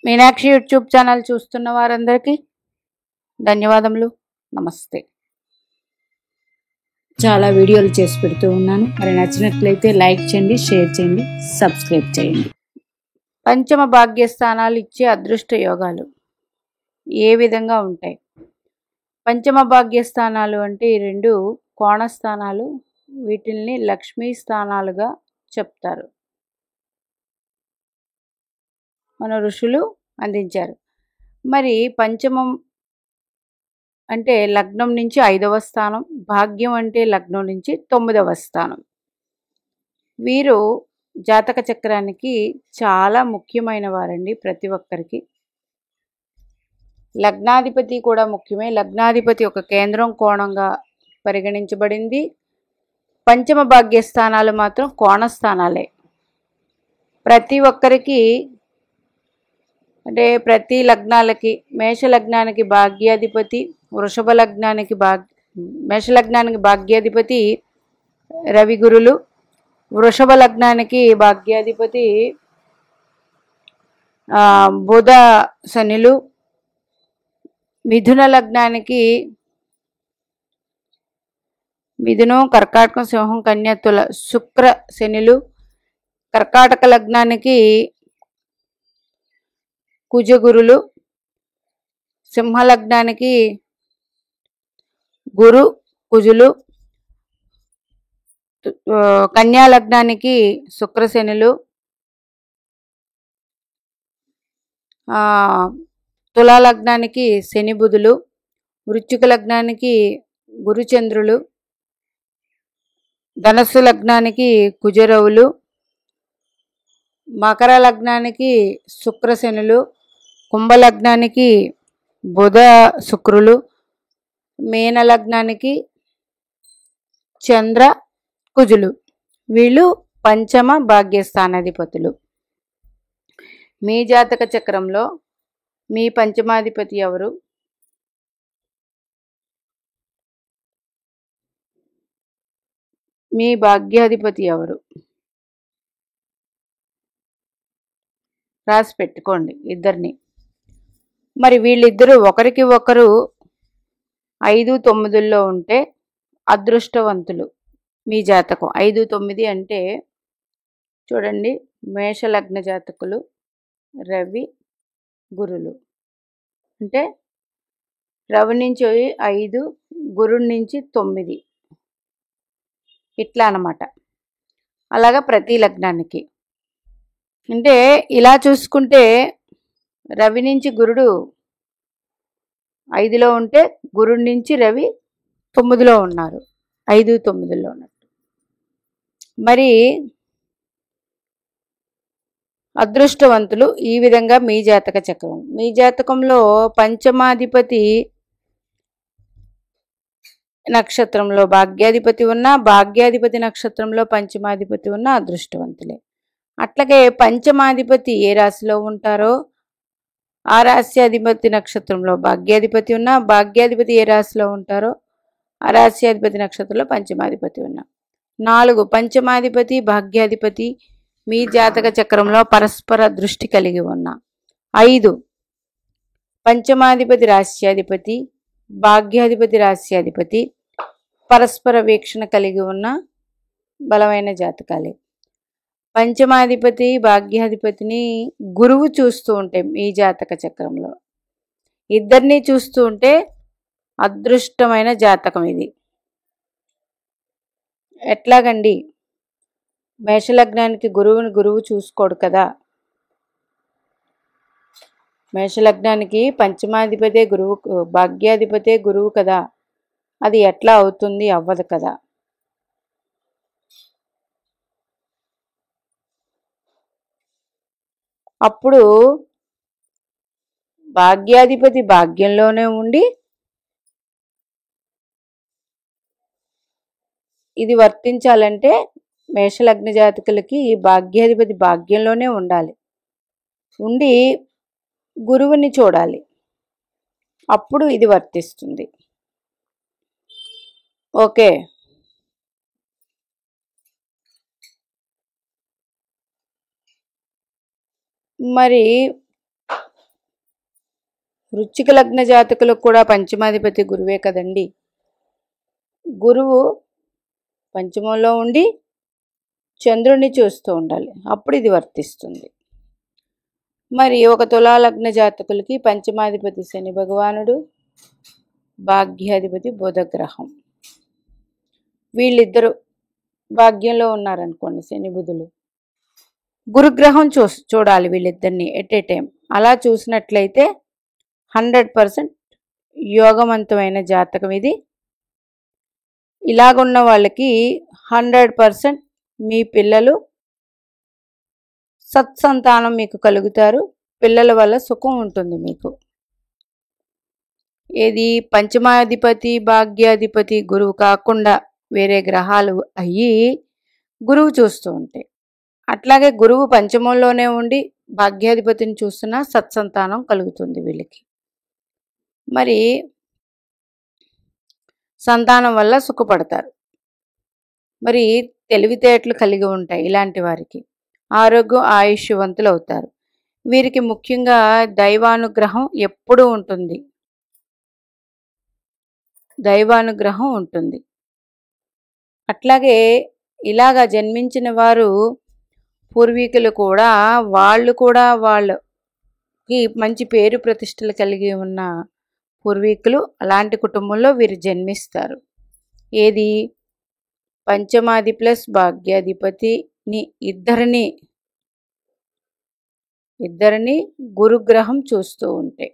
Meenakshi YouTube channel చూస్తున్న వారందరికీ ధన్యవాదములు. నమస్తే. చాలా వీడియోలు చేసి పెడుతూ ఉన్నాను. మరి నచ్చినట్లయితే లైక్ చేయండి, షేర్ చేయండి, సబ్స్క్రైబ్ చేయండి. పంచమ భాగ్యస్థానాలు ఇచ్చే అదృష్ట యోగాలు ఏ విధంగా ఉంటాయి? పంచమ భాగ్యస్థానాలు అంటే ఈ రెండు కోణస్థానాలు. వీటిల్ని లక్ష్మీ స్థానాలుగా చెప్తారు. మన ఋషులు అందించారు. మరి పంచమం అంటే లగ్నం నుంచి 5వ స్థానం, భాగ్యం అంటే లగ్నం నుంచి 9వ స్థానం. వీరు జాతక చక్రానికి చాలా ముఖ్యమైన వారండి. ప్రతి ఒక్కరికి లగ్నాధిపతి కూడా ముఖ్యమే. లగ్నాధిపతి ఒక కేంద్రం కోణంగా పరిగణించబడింది. పంచమ భాగ్యస్థానాలు మాత్రం కోణస్థానాలే. ప్రతి ఒక్కరికి అంటే ప్రతి లగ్నాలకి, మేష లగ్నానికి భాగ్యాధిపతి, వృషభ లగ్నానికి మేష లగ్నానికి భాగ్యాధిపతి రవి గురులు, వృషభ లగ్నానికి భాగ్యాధిపతి బుధ శనులు, మిథున లగ్నానికి మిథునం, కర్కాటకం, సింహం, కన్య, తుల శుక్ర శనులు, కర్కాటక లగ్నానికి కుజగురులు, సింహలగ్నానికి గురు కుజులు, కన్యా లగ్నానికి శుక్రశనులు, తులా లగ్నానికి శని బుధులు, వృశ్చిక లగ్నానికి గురుచంద్రులు, ధనస్సు లగ్నానికి కుజరవులు, మకర లగ్నానికి శుక్రశనులు, కుంభలగ్నానికి బుధ శుక్రులు, మీన లగ్నానికి చంద్ర కుజులు. వీళ్ళు పంచమ భాగ్యస్థానాధిపతులు. మీ జాతక చక్రంలో మీ పంచమాధిపతి ఎవరు? మీ భాగ్యాధిపతి ఎవరు? రాసి పెట్టుకోండి ఇద్దరిని. మరి వీళ్ళిద్దరూ ఒకరికి ఒకరు 5, 9లో ఉంటే అదృష్టవంతులు. మీ జాతకం 5, 9 అంటే చూడండి, మేషలగ్న జాతకులు రవి గురులు అంటే రవి నుంచి 5, గురు నుంచి 9, ఇట్లా అన్నమాట. అలాగా ప్రతి లగ్నానికి. అంటే ఇలా చూసుకుంటే రవి నుంచి గురుడు 5లో ఉంటే గురుడు నుంచి రవి 9లో ఉన్నారు. 5, 9లో ఉన్నట్టు. మరి అదృష్టవంతులు ఈ విధంగా మీ జాతక చక్రం. మీ జాతకంలో పంచమాధిపతి నక్షత్రంలో భాగ్యాధిపతి ఉన్న, భాగ్యాధిపతి నక్షత్రంలో పంచమాధిపతి ఉన్న అదృష్టవంతులే. అట్లాగే పంచమాధిపతి ఏ రాశిలో ఉంటారో ఆ రాశ్యాధిపతి నక్షత్రంలో భాగ్యాధిపతి ఉన్న, భాగ్యాధిపతి ఏ రాశిలో ఉంటారో ఆ రాశ్యాధిపతి నక్షత్రంలో పంచమాధిపతి ఉన్న. 4 పంచమాధిపతి భాగ్యాధిపతి మీ జాతక చక్రంలో పరస్పర దృష్టి కలిగి ఉన్న. 5 పంచమాధిపతి రాశ్యాధిపతి, భాగ్యాధిపతి రాశ్యాధిపతి పరస్పర వీక్షణ కలిగి ఉన్న బలమైన జాతకాలే. పంచమాధిపతి భాగ్యాధిపతిని గురువు చూస్తూ ఉంటే మీ జాతక చక్రంలో ఇద్దరిని చూస్తూ ఉంటే అదృష్టమైన జాతకం ఇది. ఎట్లాగండి? మేషలగ్నానికి గురువు చూసుకోడు కదా. మేషలగ్నానికి పంచమాధిపతే గురువు, భాగ్యాధిపతే గురువు కదా. అది ఎట్లా అవుతుంది? అవ్వదు కదా. అప్పుడు భాగ్యాధిపతి భాగ్యంలోనే ఉండి ఇది వర్తించాలంటే మేషలగ్న జాతకులకి ఈ భాగ్యాధిపతి భాగ్యంలోనే ఉండాలి. ఉండి గురువుని చూడాలి. అప్పుడు ఇది వర్తిస్తుంది. ఓకే. మరి వృశ్చిక లగ్న జాతకులకు కూడా పంచమాధిపతి గురువే కదండి. గురువు పంచమంలో ఉండి చంద్రుడిని చూస్తూ ఉండాలి, అప్పుడు ఇది వర్తిస్తుంది. మరి ఒక తులా లగ్న జాతకులకి పంచమాధిపతి శని భగవానుడు, భాగ్యాధిపతి బుధగ్రహం. వీళ్ళిద్దరూ భాగ్యంలో ఉన్నారనుకోండి, శని బుధులు. గురుగ్రహం చూడాలి వీళ్ళిద్దరిని ఎట్ ఏ టైం. అలా చూసినట్లయితే 100% యోగవంతమైన జాతకం ఇది. ఇలాగున్న వాళ్ళకి 100% మీ పిల్లలు సత్సంతానం మీకు కలుగుతారు. పిల్లల వల్ల సుఖం ఉంటుంది మీకు. ఏది పంచమాధిపతి భాగ్యాధిపతి గురువు కాకుండా వేరే గ్రహాలు అయ్యి గురువు చూస్తూ ఉంటాయి. అట్లాగే గురువు పంచమంలోనే ఉండి భాగ్యాధిపతిని చూస్తున్నా సత్సంతానం కలుగుతుంది వీళ్ళకి. మరి సంతానం వల్ల సుఖపడతారు. మరి తెలివితేటలు కలిగి ఉంటాయి ఇలాంటి వారికి. ఆరోగ్యం ఆయుష్యవంతులు అవుతారు. వీరికి ముఖ్యంగా దైవానుగ్రహం ఎప్పుడూ ఉంటుంది. దైవానుగ్రహం ఉంటుంది. అట్లాగే ఇలాగా జన్మించిన వారు పూర్వీకులు కూడా వాళ్ళకి మంచి పేరు ప్రతిష్టలు కలిగి ఉన్న పూర్వీకులు అలాంటి కుటుంబంలో వీరు జన్మిస్తారు. ఏది పంచమాది ప్లస్ భాగ్యాధిపతిని ఇద్దరిని గురుగ్రహం చూస్తూ ఉంటే.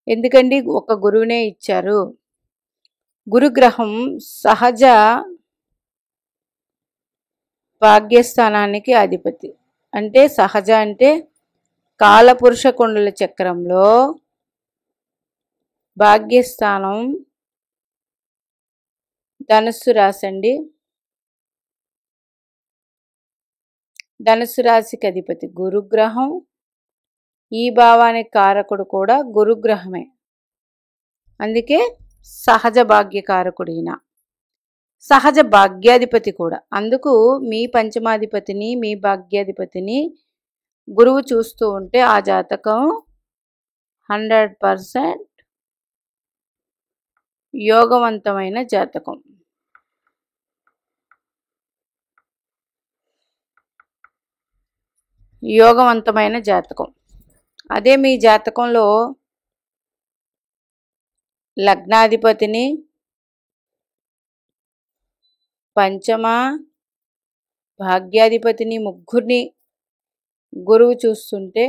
ఎందుకండి ఒక గురువునే ఇచ్చారు. గురుగ్రహం సహజ భాగ్యస్థానానికి అధిపతి. అంటే సహజ అంటే కాలపురుష కుండల చక్రంలో భాగ్యస్థానం ధనుస్సు రాశి అండి. ధనుస్సు రాశికి అధిపతి గురుగ్రహం. ఈ భావానికి కారకుడు కూడా గురుగ్రహమే. అందుకే సహజ భాగ్యకారకుడు ఈయన. సహజ భాగ్యాధిపతి కూడా. అందుకు మీ పంచమాధిపతిని మీ భాగ్యాధిపతిని గురువు చూస్తూ ఉంటే ఆ జాతకం 100% యోగవంతమైన జాతకం. యోగవంతమైన జాతకం. అదే మీ జాతకంలో లగ్నాధిపతిని పంచమ భాగ్యాధిపతిని ముగ్గురిని గురువు చూస్తుంటే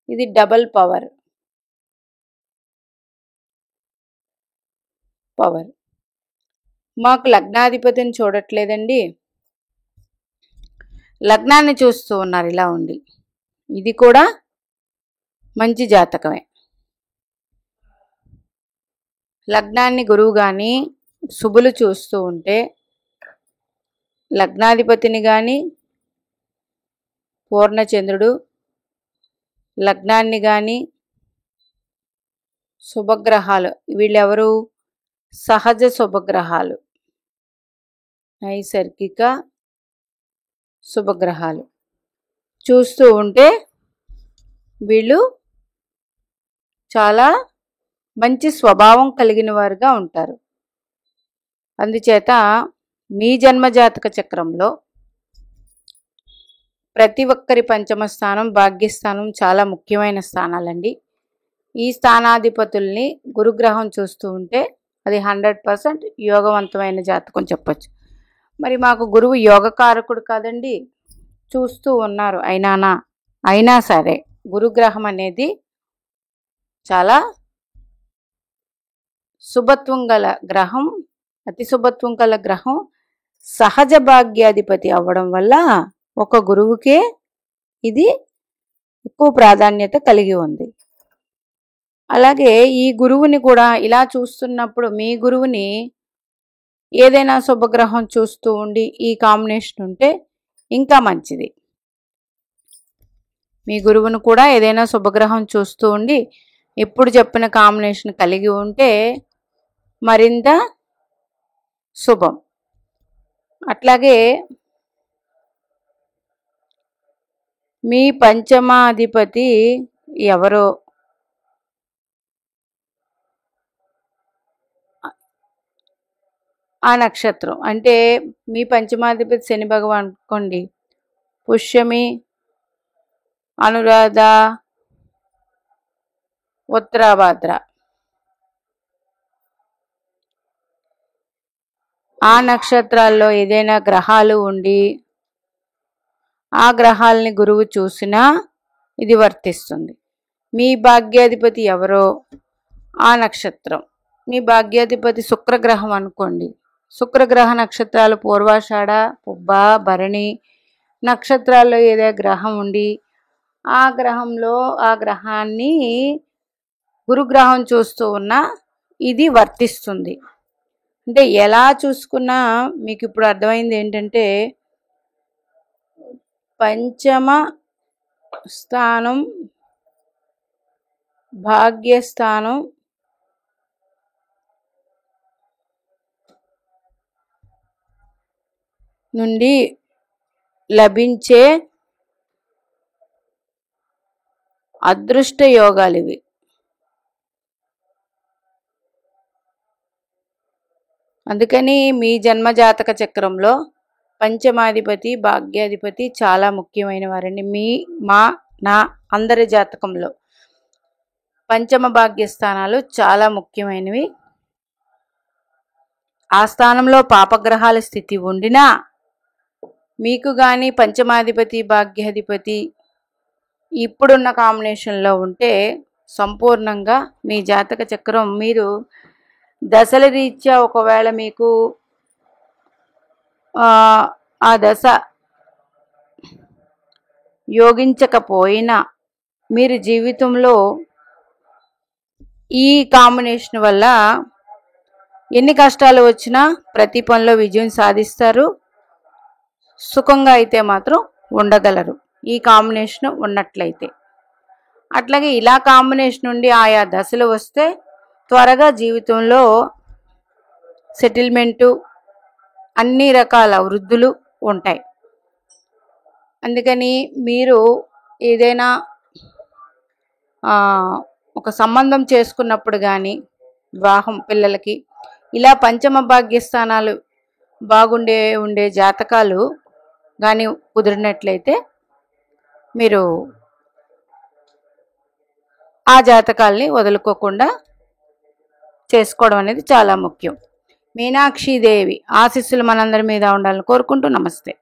ఇది డబల్ పవర్. మాకు లగ్నాధిపతిని చూడట్లేదండి, లగ్నాన్ని చూస్తూ ఉన్నారు ఇలా ఉండి, ఇది కూడా మంచి జాతకమే. లగ్నాన్ని గురువు కానీ శుభులు చూస్తూ ఉంటే లగ్నాధిపతిని కానీ పూర్ణచంద్రుడు, లగ్నాన్ని కానీ శుభగ్రహాలు, వీళ్ళెవరు సహజ శుభగ్రహాలు, నైసర్గిక శుభగ్రహాలు చూస్తూ ఉంటే వీళ్ళు చాలా మంచి స్వభావం కలిగిన వారుగా ఉంటారు. అందుచేత మీ జన్మజాతక చక్రంలో ప్రతి ఒక్కరి పంచమ స్థానం భాగ్యస్థానం చాలా ముఖ్యమైన స్థానాలండి. ఈ స్థానాధిపతుల్ని గురుగ్రహం చూస్తూ ఉంటే అది 100% యోగవంతమైన జాతకం చెప్పచ్చు. మరి మాకు గురువు యోగకారకుడు కాదండి, చూస్తూ ఉన్నారు అయినా సరే గురుగ్రహం అనేది చాలా శుభత్వం గల గ్రహం, అతి శుభత్వం గల గ్రహం. సహజ భాగ్యాధిపతి అవ్వడం వల్ల ఒక గురువుకే ఇది ఎక్కువ ప్రాధాన్యత కలిగి ఉంది. అలాగే ఈ గురువుని కూడా ఇలా చూస్తున్నప్పుడు మీ గురువుని ఏదైనా శుభగ్రహం చూస్తూ ఉండి ఈ కాంబినేషన్ ఉంటే ఇంకా మంచిది. మీ గురువును కూడా ఏదైనా శుభగ్రహం చూస్తూ ఉండి ఇప్పుడు చెప్పిన కాంబినేషన్ కలిగి ఉంటే మరింత శుభం. అట్లాగే మీ పంచమాధిపతి ఎవరో ఆ నక్షత్రం అంటే మీ పంచమాధిపతి శని భగవాన్ అనుకోండి, పుష్యమి, అనురాధ, ఉత్తరాభాద్ర, ఆ నక్షత్రాల్లో ఏదైనా గ్రహాలు ఉండి ఆ గ్రహాలని గురువు చూసినా ఇది వర్తిస్తుంది. మీ భాగ్యాధిపతి ఎవరో ఆ నక్షత్రం, మీ భాగ్యాధిపతి శుక్రగ్రహం అనుకోండి, శుక్రగ్రహ నక్షత్రాలు పూర్వాషాఢ, పుబ్బ, భరణి నక్షత్రాల్లో ఏదో గ్రహం ఉండి ఆ గ్రహంలో ఆ గ్రహాన్ని గురుగ్రహం చూస్తూ ఉన్నా ఇది వర్తిస్తుంది. అంటే ఎలా చూసుకున్నా మీకు ఇప్పుడు అర్థమైంది ఏంటంటే పంచమ స్థానం, భాగ్యస్థానం, నుండి లభించే అదృష్ట యోగాలు ఇవి. అందుకని మీ జన్మజాతక చక్రంలో పంచమాధిపతి, భాగ్యాధిపతి చాలా ముఖ్యమైన వారండి. నా అందరి జాతకంలో పంచమ భాగ్యస్థానాలు చాలా ముఖ్యమైనవి. ఆ స్థానంలో పాపగ్రహాల స్థితి ఉండినా మీకు కానీ పంచమాధిపతి, భాగ్యాధిపతి ఇప్పుడున్న కాంబినేషన్లో ఉంటే సంపూర్ణంగా మీ జాతక చక్రం మీరు దశల రీత్యా ఒకవేళ మీకు ఆ దశ యోగించకపోయినా మీరు జీవితంలో ఈ కాంబినేషన్ వల్ల ఎన్ని కష్టాలు వచ్చినా ప్రతి పనిలో విజయం సాధిస్తారు, సుఖంగా అయితే మాత్రం ఉండగలరు ఈ కాంబినేషన్ ఉన్నట్లయితే. అట్లాగే ఇలా కాంబినేషన్ నుండి ఆయా దశలు వస్తే త్వరగా జీవితంలో సెటిల్మెంటు, అన్ని రకాల వృద్ధులు ఉంటాయి. అందుకని మీరు ఏదైనా ఒక సంబంధం చేసుకున్నప్పుడు కానీ వివాహం, పిల్లలకి ఇలా పంచమ భాగ్యస్థానాలు ఉండే జాతకాలు కానీ కుదిరినట్లయితే మీరు ఆ జాతకాల్ని వదులుకోకుండా చేసుకోవడం అనేది చాలా ముఖ్యం. మీనాక్షి దేవి ఆశీస్సులు మనందరి మీద ఉండాలని కోరుకుంటూ నమస్తే.